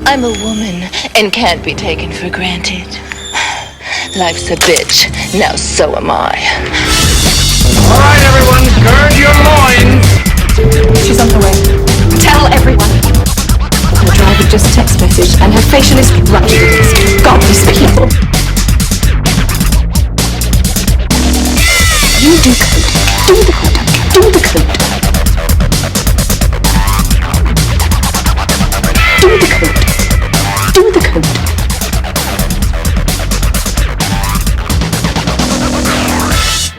I'm a woman and can't be taken for granted. Life's a bitch. Now so am I. All right, everyone, gird your loins. She's on her way. Tell everyone. Her driver just text messaged and her facial is right to the desk. God, these people. You do code. Do the code. Do the code. Do the code. Do the code.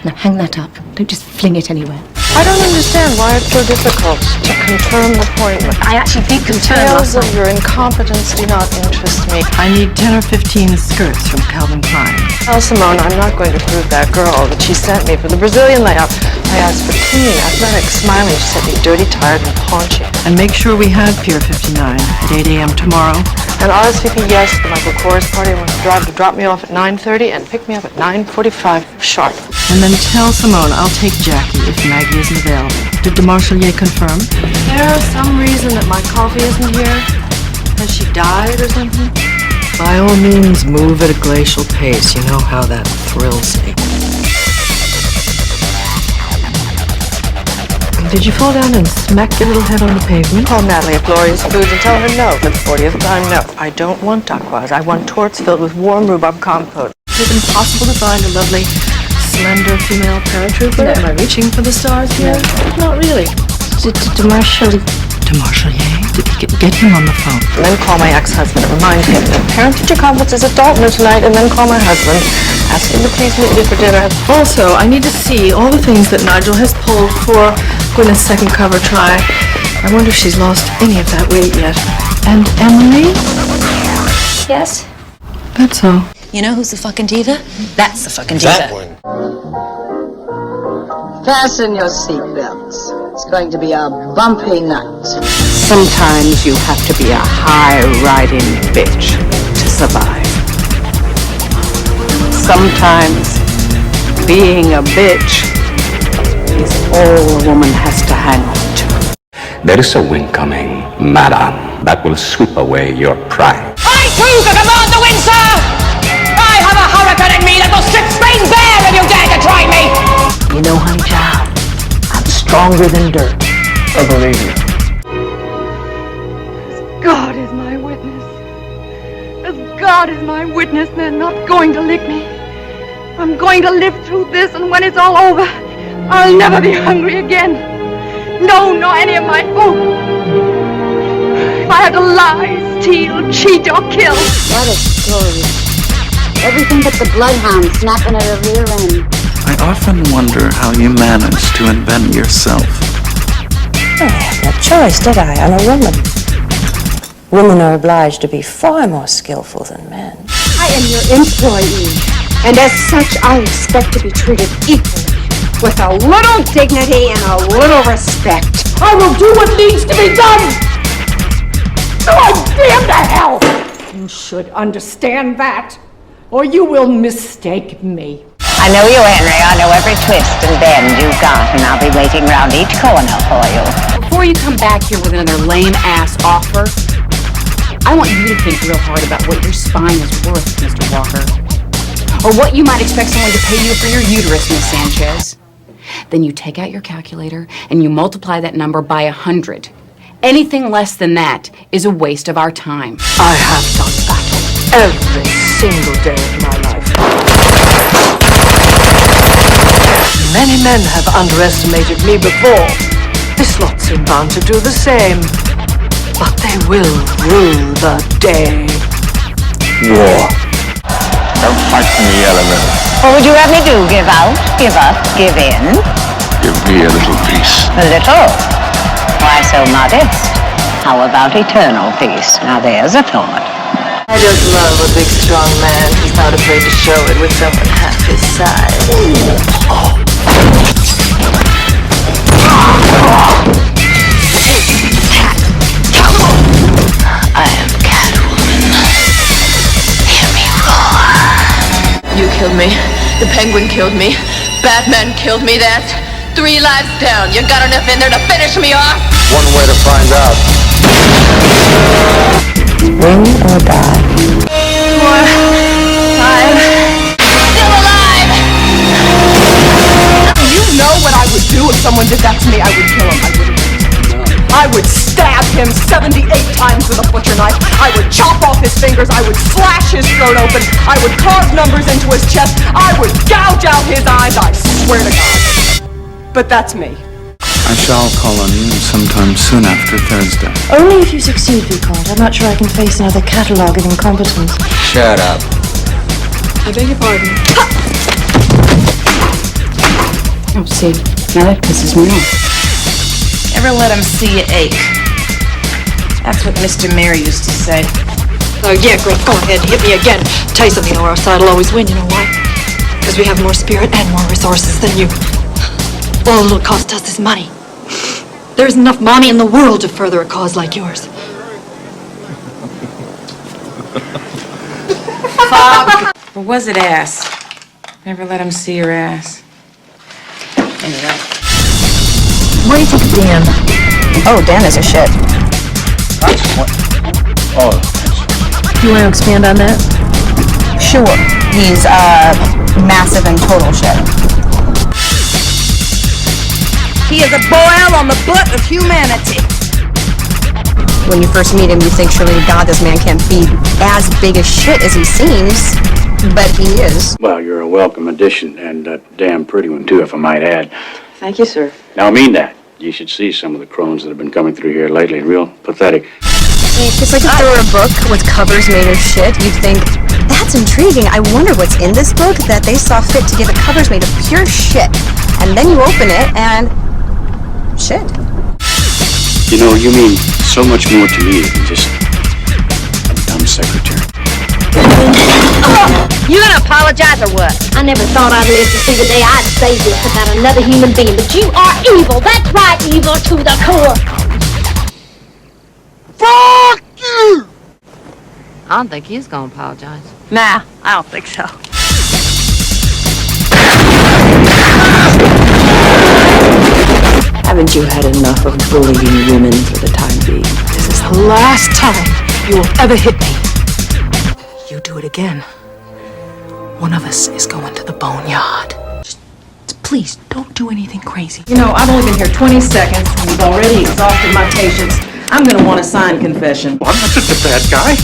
Now hang that up. Don't just fling it anywhere. I don't understand why it's so difficult to confirm the appointment. I actually did confirm Tales last of night. your incompetence do not interest me. I need 10 or 15 skirts from Calvin Klein. Tell Simone I'm not going to prove that girl that she sent me for the Brazilian layout. I asked for clean, athletic, smiling. She sent me dirty, tired, and paunchy. And make sure we have Pier 59 at 8 a.m. tomorrow. And RSVP yes, the Michael Kors party wants to drive to drop me off at 9:30 and pick me up at 9:45 sharp. And then tell Simone I'll take Jackie if Maggie isn't available. Did de Marchelier confirm? There's some reason that my coffee isn't here. Has she died or something? By all means, move at a glacial pace. You know how that thrills me. Did you fall down and smack your little head on the pavement? Call Natalie at Gloria's Foods and tell her no for the 40th time no. I don't want taquas. I want torts filled with warm rhubarb compote. Is it impossible to find a lovely, slender female paratrooper? No. Am I reaching for the stars here? Not really. De Marchelier? Did he get him on the phone? And then call my ex-husband and remind him that parent-teacher conference is at Dalton tonight, and then call my husband, ask him to please meet me for dinner. Also, I need to see all the things that Nigel has pulled for Gwyneth's second cover try. I wonder if she's lost any of that weight yet. And Emily? Yes? That's all. You know who's the fucking diva? That's the fucking diva. That one. Fasten your seatbelts. It's going to be a bumpy night. Sometimes you have to be a high-riding bitch to survive. Sometimes being a bitch is all a woman has to hang on to. There is a wind coming, madam, that will sweep away your pride. I too can command the wind, sir! I have a hurricane in me that will strip Spain bare if you dare to try me! You know, honey child, I'm stronger than dirt. I believe you. God is my witness. As God is my witness, they're not going to lick me. I'm going to live through this, and when it's all over, I'll never be hungry again. No, nor any of my folk. If I had to lie, steal, cheat, or kill. What a story. Everything but the bloodhound snapping at her rear end. I often wonder how you managed to invent yourself. I had no choice, did I? I'm a woman. Women are obliged to be far more skillful than men. I am your employee, and as such, I expect to be treated equally, with a little dignity and a little respect. I will do what needs to be done! So I'm damned to hell! You should understand that, or you will mistake me. I know you, Henry. I know every twist and bend you've got, and I'll be waiting round each corner for you. Before you come back here with another lame-ass offer, I want you to think real hard about what your spine is worth, Mr. Walker. Or what you might expect someone to pay you for your uterus, Miss Sanchez. Then you take out your calculator and you multiply that number by 100. Anything less than that is a waste of our time. I have done battle every single day of my life. Many men have underestimated me before. This lot seem bound to do the same. But they will rule the day. War. Don't fight in the elements. What would you have me do? Give out? Give up? Give in? Give me a little peace. A little? Why so modest? How about eternal peace? Now there's a thought. I just love a big, strong man who's not afraid to show it with someone half his size. I am Catwoman. Hear me roar. You killed me. The Penguin killed me. Batman killed me. That's 3 lives down. You got enough in there to finish me off? One way to find out. Win or die. 4, 5, still alive! You know what I would do if someone did that to me? I would kill him. I would stab him 78 times with a butcher knife. I would chop off his fingers. I would slash his throat open. I would carve numbers into his chest. I would gouge out his eyes. I swear to God. But that's me. I shall call on you sometime soon after Thursday. Only if you succeed, Vicomte. I'm not sure I can face another catalogue of incompetence. Shut up. I beg your pardon. Oh, see, now that pisses me off. Never let him see you ache. That's what Mr. Mayor used to say. Oh, yeah, girl, go ahead. Hit me again. Tell you something, our side will always win, you know why? Because we have more spirit and more resources than you. All it'll cost us is money. There isn't enough money in the world to further a cause like yours. Fuck. Or was it ass? Never let him see your ass. Anyway. What do you think of Dan? Oh, Dan is a shit. Oh. You want to expand on that? Sure. He's, massive and total shit. He is a boil on the butt of humanity. When you first meet him, you think, surely to God, this man can't be as big a shit as he seems. But he is. Well, you're a welcome addition, and a damn pretty one, too, if I might add. Thank you, sir. Now, I mean that. You should see some of the crones that have been coming through here lately. Real pathetic. It's like if there were a book with covers made of shit, you'd think, that's intriguing. I wonder what's in this book that they saw fit to give it covers made of pure shit. And then you open it and... shit. You know, you mean so much more to me than just a dumb secretary. You gonna apologize or what? I never thought I'd live to see the day I'd say this about another human being, but you are evil. That's right, evil to the core. Fuck you! I don't think he's gonna apologize. Nah, I don't think so. Haven't you had enough of bullying women for the time being? This is the last time you will ever hit me. You do it again, one of us is going to the boneyard. Just please, don't do anything crazy. You know, I've only been here 20 seconds, and you've already exhausted my patience. I'm gonna want a signed confession. Well, I'm not such a bad guy.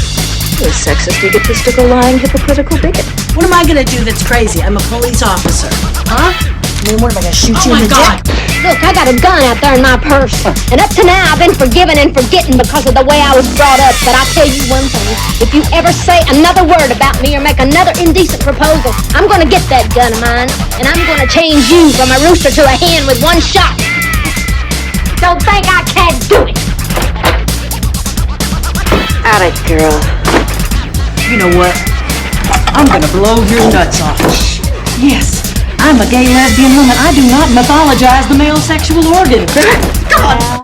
You're a sexist, egotistical, lying, hypocritical bigot. What am I gonna do that's crazy? I'm a police officer. Huh? I mean, what am I gonna shoot you in the God. dick? Look, I got a gun out there in my purse. And up to now, I've been forgiven and forgetting because of the way I was brought up. But I'll tell you one thing. If you ever say another word about me or make another indecent proposal, I'm gonna get that gun of mine. And I'm gonna change you from a rooster to a hen with one shot. Don't think I can't do it. Alright, girl. You know what? I'm gonna blow your nuts off. Yes, I'm a gay lesbian woman. I do not mythologize the male sexual organ. God!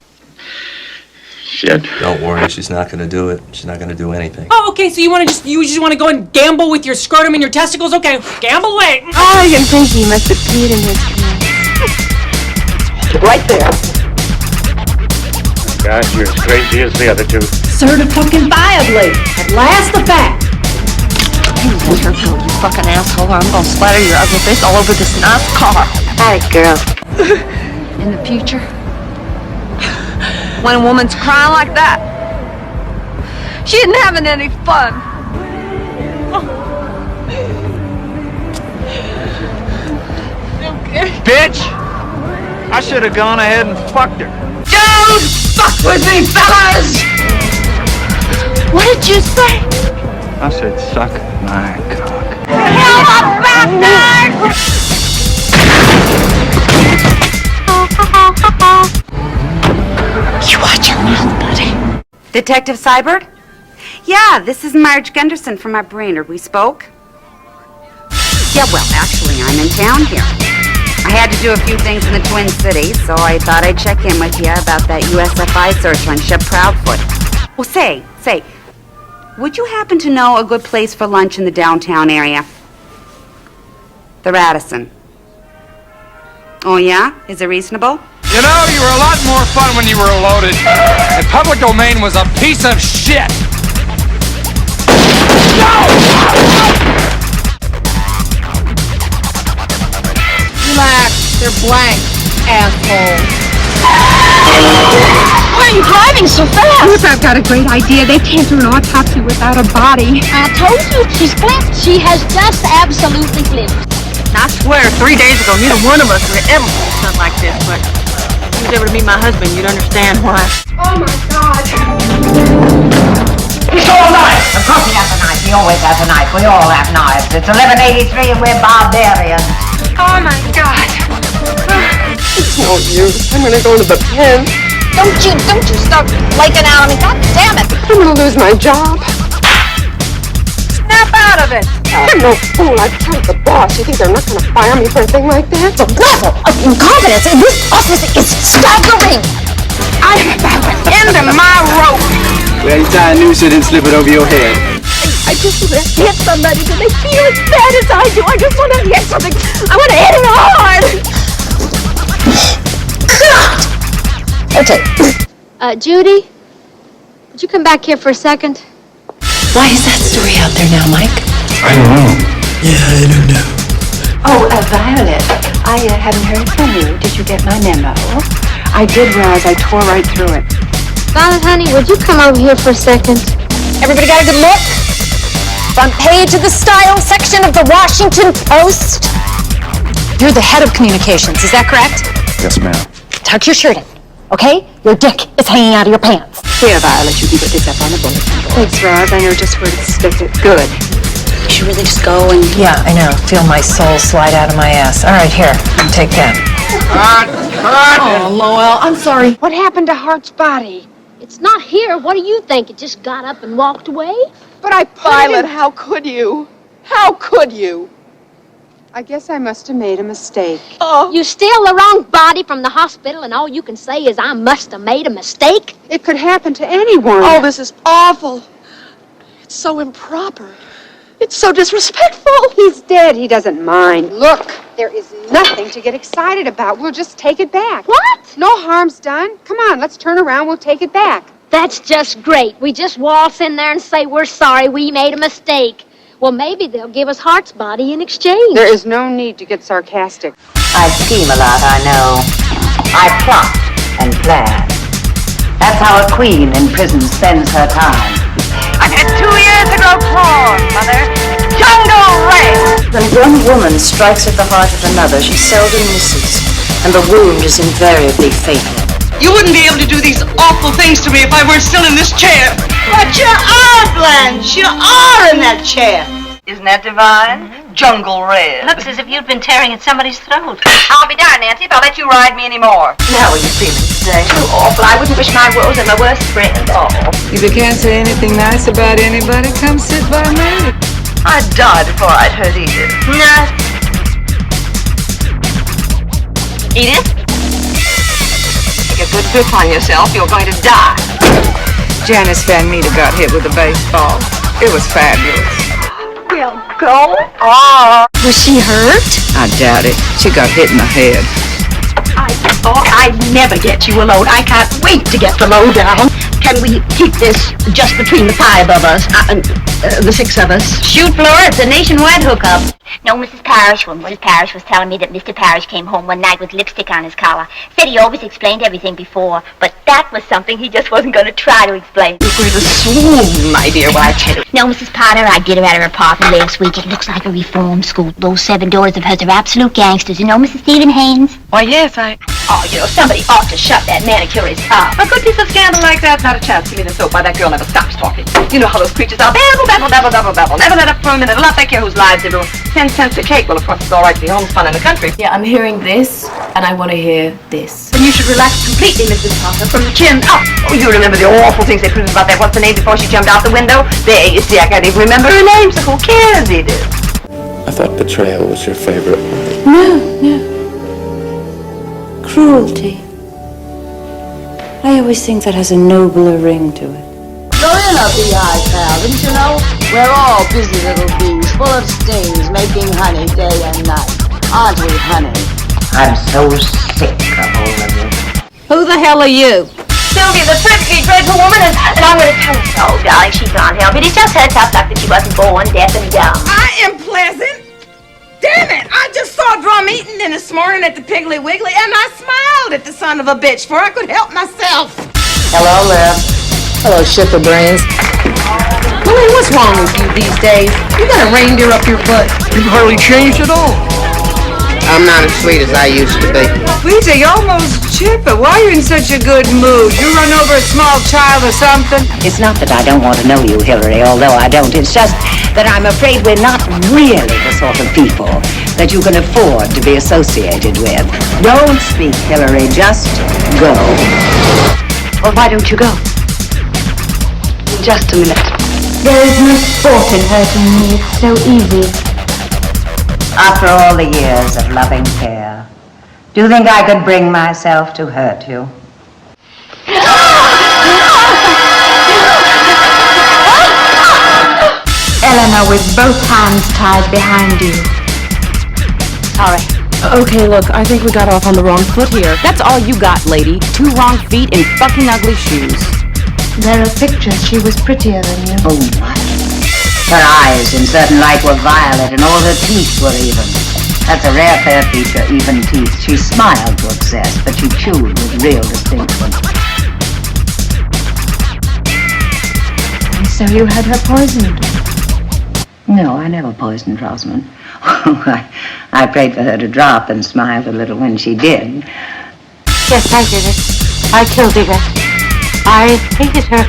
Shit. Don't worry, she's not gonna do it. She's not gonna do anything. Oh, okay, so you just want to go and gamble with your scrotum and your testicles? Okay, gamble away. I can think he must have peed in his pants. Right there. Gosh, you're as crazy as the other two. Certifiably. At last the fact. You let her go, you fucking asshole, or I'm gonna splatter your ugly face all over this nice car. Alright, girl. In the future, when a woman's crying like that, she isn't having any fun. Okay. Bitch! I should have gone ahead and fucked her. Don't fuck with me, fellas! What did you say? I said, suck my cock. Hell, bastard! You watch your mouth, buddy. Detective Seibert? Yeah, this is Marge Gunderson from our Brainerd. We spoke? Yeah, well, actually, I'm in town here. I had to do a few things in the Twin Cities, so I thought I'd check in with you about that USFI search on Shep Proudfoot. Well, say, would you happen to know a good place for lunch in the downtown area? The Radisson. Oh, yeah? Is it reasonable? You know, you were a lot more fun when you were loaded. And public domain was a piece of shit. They're blank, asshole. Why are you driving so fast? Look, I've got a great idea. They can't do an autopsy without a body. I told you, she's flipped. She has just absolutely flipped. I swear, 3 days ago, neither one of us would ever do something like this, but if you was ever to meet my husband, you'd understand why. Oh, my God. He's got a knife! Of course he has a knife. He always has a knife. We all have knives. It's 1183 and we're barbarians. Oh, my God. It's no use. I'm gonna go to the pen. Don't you start flaking out on me. God damn it. I'm gonna lose my job. Snap out of it! I'm no fool. I killed the boss. You think they're not gonna fire me for a thing like that? The level of incompetence in this office is staggering. I'm about to end my rope. Well, you tie a noose it and slip it over your head. I just want to hit somebody. Do they feel as bad as I do? I just want to hit something. I want to hit it hard. Okay. Judy, would you come back here for a second? Why is that story out there now, Mike? I don't know. Yeah, I don't know. Oh, Violet, I haven't heard from you. Did you get my memo? I did, Roz. I tore right through it. Violet, honey, would you come over here for a second? Everybody got a good look? Front page of the style section of the Washington Post. You're the head of communications, is that correct? Yes, ma'am. Tuck your shirt in, okay? Your dick is hanging out of your pants. Here, Violet, you can put this up on the bulletin board. Thanks, Roz. I know just where to stick it. Good. You should really just go and... Yeah, I know. Feel my soul slide out of my ass. All right, here. Take that. Oh, Lowell, I'm sorry. What happened to Hart's body? It's not here. What do you think? It just got up and walked away? But I Violet, how could you? How could you? I guess I must have made a mistake. You steal the wrong body from the hospital and all you can say is I must have made a mistake? It could happen to anyone. Oh, this is awful. It's so improper. It's so disrespectful. He's dead. He doesn't mind. Look, there is nothing to get excited about. We'll just take it back. What? No harm's done. Come on, let's turn around. We'll take it back. That's just great. We just waltz in there and say we're sorry, we made a mistake. Well, maybe they'll give us Hart's body in exchange. There is no need to get sarcastic. I scheme a lot, I know. I plot and plan. That's how a queen in prison spends her time. I had 2 years to grow corn, Mother. Jungle Ray! When one woman strikes at the heart of another, she seldom misses, and the wound is invariably fatal. You wouldn't be able to do these awful things to me if I weren't still in this chair. But you are, Blanche. You are in that chair. Isn't that divine? Jungle Red. Looks as if you'd been tearing at somebody's throat. I'll be darned, Nancy, if I'll let you ride me anymore. How are you feeling today? Too awful. I wouldn't wish my woes on my worst friend. Oh. If you can't say anything nice about anybody, come sit by me. I'd die before I'd hurt Edith. Nah. Edith? Take a good grip on yourself. You're going to die. Janice Van Meter got hit with a baseball. It was fabulous. Well, go on. Was she hurt? I doubt it. She got hit in the head. I'd never get you alone. I can't wait to get the lowdown. Can we keep this just between the 5 of us? The 6 of us? Shoot, Flora, it's a nationwide hookup. No, Mrs. Parrish. Well, Mrs. Parrish was telling me that Mr. Parrish came home one night with lipstick on his collar. Said he always explained everything before, but that was something he just wasn't going to try to explain. You're going to swoon, my dear, why, Teddy? No, Mrs. Potter, I did her at her apartment last week. It looks like a reform school. Those 7 daughters of hers are absolute gangsters. You know Mrs. Stephen Haynes? Why, yes, Oh, you know, somebody ought to shut that manicurist up. A good piece of scandal like that's not a chance to me to soap. Why, that girl never stops talking. You know how those creatures are. Babble, babble, babble, babble, babble. Never let up for a minute. A lot they care whose lives they ruin. 10 cents a cake. Well, of course, it's all right to be homespun in the country. Yeah, I'm hearing this, and I want to hear this. Then you should relax completely, Mrs. Potter, from the chin up. Oh, you remember the awful things they proved about that what's the name before she jumped out the window? There, you see, I can't even remember her name, so who cares, Edith? I thought betrayal was your favorite word. No. Cruelty. I always think that has a nobler ring to it. You're in a bee-hive, pal, didn't you know? We're all busy little bees, full of stings, making honey day and night. Aren't we, honey? I'm so sick of all of you. Who the hell are you? Sylvia, the perfectly dreadful woman, and I'm going to tell her so, darling. She can't help it. It's just her tough luck that she wasn't born deaf and dumb. I am pleasant. minute! I just saw Drum Eaton in this morning at the Piggly Wiggly, and I smiled at the son of a bitch, for I could help myself. Hello, Liv. Hello, shipper brains. Lily, what's wrong with you these days? You got a reindeer up your butt. You've hardly changed at all. I'm not as sweet as I used to be. Lisa, you're almost chipper. Why are you in such a good mood? You run over a small child or something? It's not that I don't want to know you, Hillary, although I don't. It's just that I'm afraid we're not really the sort of people that you can afford to be associated with. Don't speak, Hillary. Just go. Well, why don't you go? Just a minute. There is no sport in hurting me. It's so easy. After all the years of loving care, do you think I could bring myself to hurt you? Eleanor, with both hands tied behind you. Sorry. Okay, look, I think we got off on the wrong foot here. That's all you got, lady. 2 wrong feet in fucking ugly shoes. There are pictures. She was prettier than you. Oh, my. Her eyes in certain light were violet, and all her teeth were even. That's a rare fair feature, even teeth. She smiled to excess, but she chewed with real distinction. And so you had her poisoned? No, I never poisoned Rosamond. I prayed for her to drop and smiled a little when she did. Yes, I did it. I killed Yvette. I hated her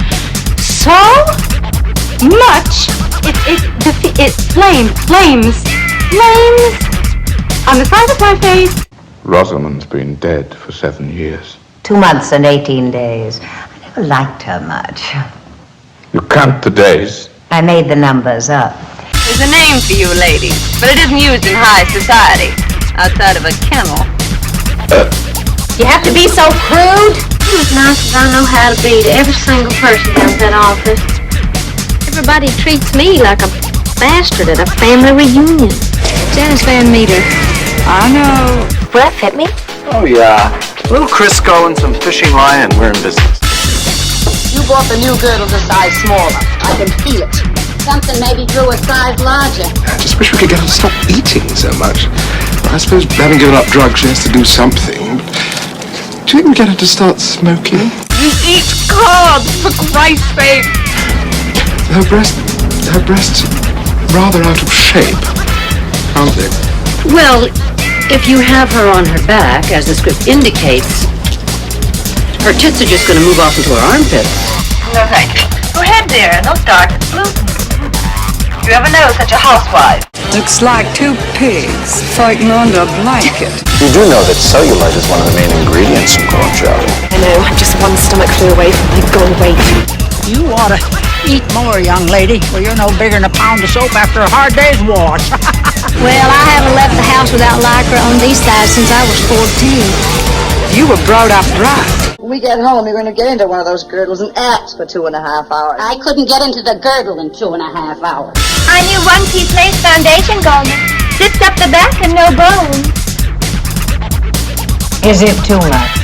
so much. It flames on the side of my face. Rosamond's been dead for 7 years. 2 months and 18 days. I never liked her much. You count the days. I made the numbers up. There's a name for you, lady, but it isn't used in high society, outside of a kennel. You have to be so crude. I'm as nice as I know how to be to every single person down at that office. Everybody treats me like a bastard at a family reunion. Janice Van Meter. I know. Will that fit me? Oh, yeah. A little Crisco and some fishing line, and we're in business. You bought the new girdles a size smaller. I can feel it. Something maybe grew a size larger. I just wish we could get her to stop eating so much. I suppose having given up drugs, she has to do something. Do you think we get her to start smoking? You eat carbs, for Christ's sake. Her breasts rather out of shape, aren't they? Well, if you have her on her back, as the script indicates, her tits are just going to move off into her armpits. No, thank you. Go ahead, dear, no start. It's gluten. You ever know such a housewife? Looks like 2 pigs fighting under a blanket. You do know that cellulite is one of the main ingredients in corn chowder. I know, I'm just one stomachful away from my goal weight. You ought to eat more, young lady, or you're no bigger than a pound of soap after a hard day's wash. Well, I haven't left the house without Lycra on these thighs since I was 14. You were brought up right. When we get home, you're going to get into one of those girdles and act for 2.5 hours. I couldn't get into the girdle in 2.5 hours. Our new one-piece lace foundation, Goldman. Zips up the back and no bones. Is it too much?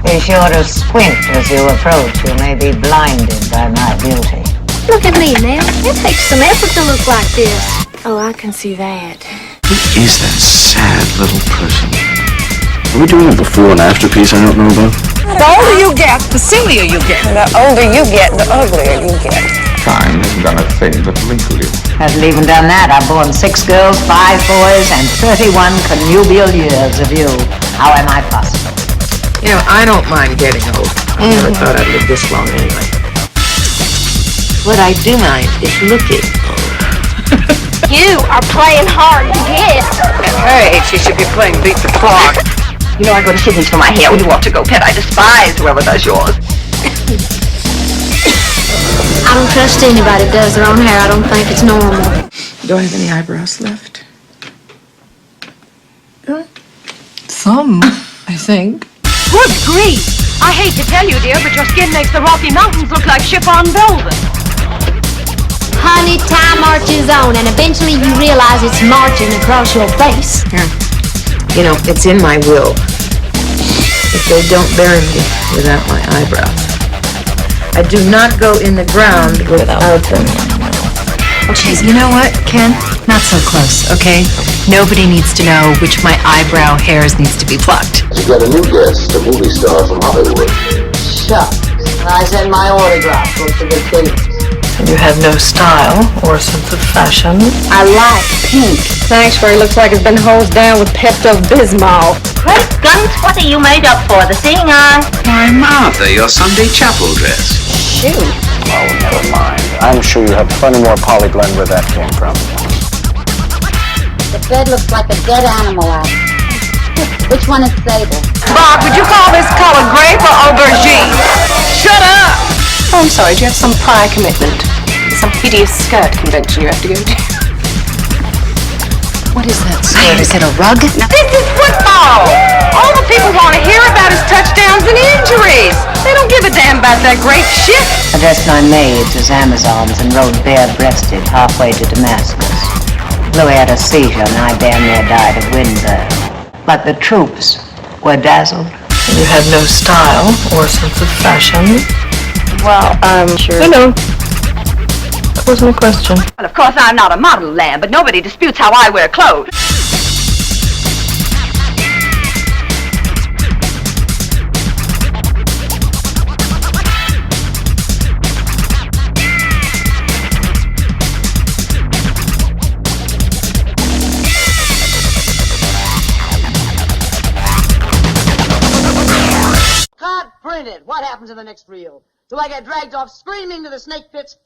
Be sure to squint as you approach. You may be blinded by my beauty. Look at me now. It takes some effort to look like this. Oh, I can see that. Who is that sad little person? Are we doing a before and after piece I don't know about? The older you get, the sillier you get. The older you get, the uglier you get. Time hasn't done a thing but wrinkle you. Hasn't even done that. I've borne 6 girls, 5 boys, and 31 connubial years of you. How am I possible? You know, I don't mind getting old. I never thought I'd live this long anyway. What I do mind is looking old. You are playing hard to get. At her age, she should be playing beat the clock. You know I go to Sydney's for my hair. You ought to go, pet. I despise whoever does yours. I don't trust anybody that does their own hair. I don't think it's normal. Do I have any eyebrows left? Some, I think. Good grief! I hate to tell you, dear, but your skin makes the Rocky Mountains look like chiffon velvet. Honey, time marches on, and eventually you realize it's marching across your face. Yeah. You know, it's in my will. If they don't bury me without my eyebrows. I do not go in the ground without them. Okay, you know what, Ken? Not so close, okay? Nobody needs to know which of my eyebrow hairs needs to be plucked. You got a new guest, a movie star from Hollywood. Shucks. I sent my autograph book to the kiddies. And you have no style or sense of fashion. I like pink. Sanctuary looks like it's been hosed down with Pepto-Bismol. Great guns, what are you made up for? The seeing eye? Why, Martha, your Sunday chapel dress. Shoot. Oh, never mind. I'm sure you have plenty more polyblend where that came from. The bed looks like a dead animal out. Which one is Sable? Bob, would you call this color grape or aubergine? Shut up! Oh, I'm sorry, do you have some prior commitment? Some hideous skirt convention you have to go to? What is that, sir? Is it a rug? This is football! All the people want to hear about is touchdowns and injuries. They don't give a damn about that great shit. I dressed my maids as Amazons and rode bare-breasted halfway to Damascus. Louis had a seizure and I damn near died of windburn. But the troops were dazzled. And you have no style or sense of fashion. Well, I'm sure. No. That wasn't a question. Well, of course, I'm not a model, Lamb, but nobody disputes how I wear clothes. Cut, print it. What happens in the next reel? Do I get dragged off screaming to the snake pits